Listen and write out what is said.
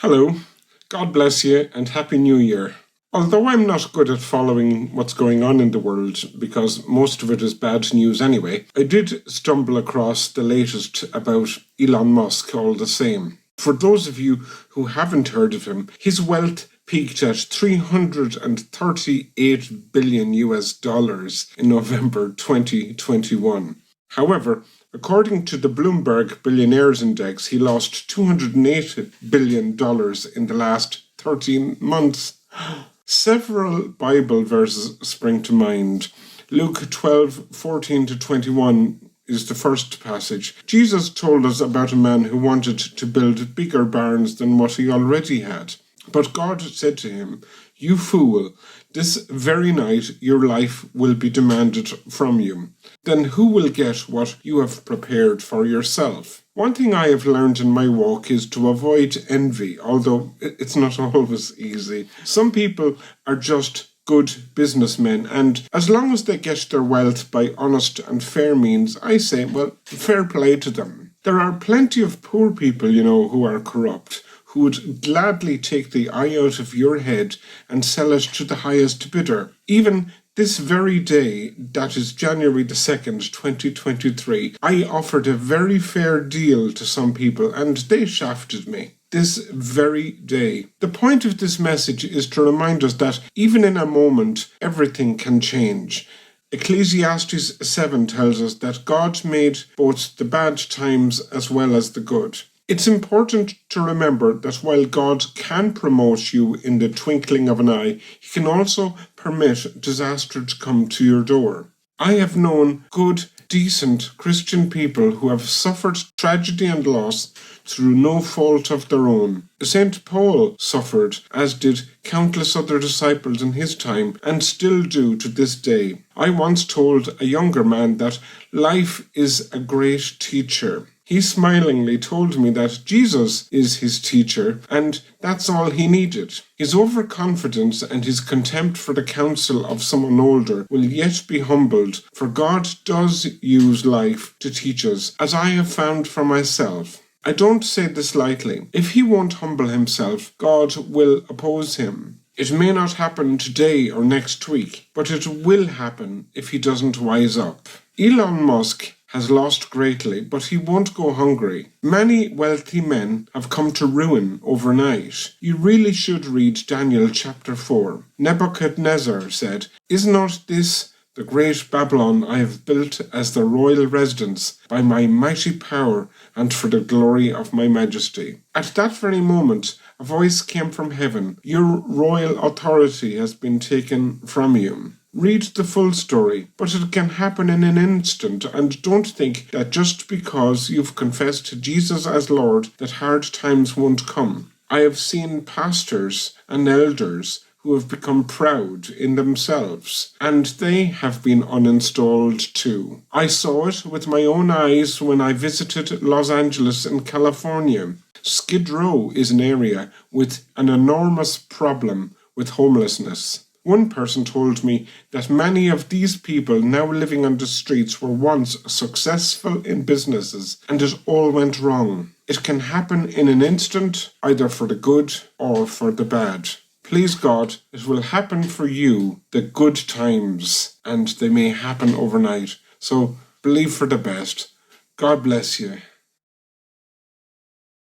Hello, God bless you and Happy New Year. Although I'm not good at following what's going on in the world because most of it is bad news anyway, I did stumble across the latest about Elon Musk all the same. For those of you who haven't heard of him, his wealth peaked at $338 billion in November 2021. However, according to the Bloomberg Billionaires Index, he lost $208 billion in the last 13 months. Several Bible verses spring to mind. Luke 12:14-21 is the first passage. Jesus told us about a man who wanted to build bigger barns than what he already had. But God said to him, "You fool, this very night your life will be demanded from you. Then who will get what you have prepared for yourself?" One thing I have learned in my walk is to avoid envy, although it's not always easy. Some people are just good businessmen, and as long as they get their wealth by honest and fair means, I say, well, fair play to them. There are plenty of poor people, who are corrupt, who would gladly take the eye out of your head and sell it to the highest bidder. Even this very day, that is January the 2nd, 2023, I offered a very fair deal to some people and they shafted me. This very day. The point of this message is to remind us that even in a moment, everything can change. Ecclesiastes 7 tells us that God made both the bad times as well as the good. It's important to remember that while God can promote you in the twinkling of an eye, He can also permit disaster to come to your door. I have known good, decent Christian people who have suffered tragedy and loss through no fault of their own. St. Paul suffered, as did countless other disciples in his time, and still do to this day. I once told a younger man that life is a great teacher. He smilingly told me that Jesus is his teacher, and that's all he needed. His overconfidence and his contempt for the counsel of someone older will yet be humbled, for God does use life to teach us, as I have found for myself. I don't say this lightly. If he won't humble himself, God will oppose him. It may not happen today or next week, but it will happen if he doesn't wise up. Elon Musk has lost greatly, but he won't go hungry. Many wealthy men have come to ruin overnight. You really should read Daniel chapter 4. Nebuchadnezzar said, "Is not this the great Babylon I have built as the royal residence by my mighty power and for the glory of my majesty?" At that very moment, a voice came from heaven. Your royal authority has been taken from you. Read the full story, but it can happen in an instant, and don't think that just because you've confessed Jesus as Lord that hard times won't come. I have seen pastors and elders who have become proud in themselves, and they have been uninstalled too. I saw it with my own eyes when I visited Los Angeles in California. Skid Row is an area with an enormous problem with homelessness. One person told me that many of these people now living on the streets were once successful in businesses, and it all went wrong. It can happen in an instant, either for the good or for the bad. Please God, it will happen for you, the good times, and they may happen overnight. So believe for the best. God bless you.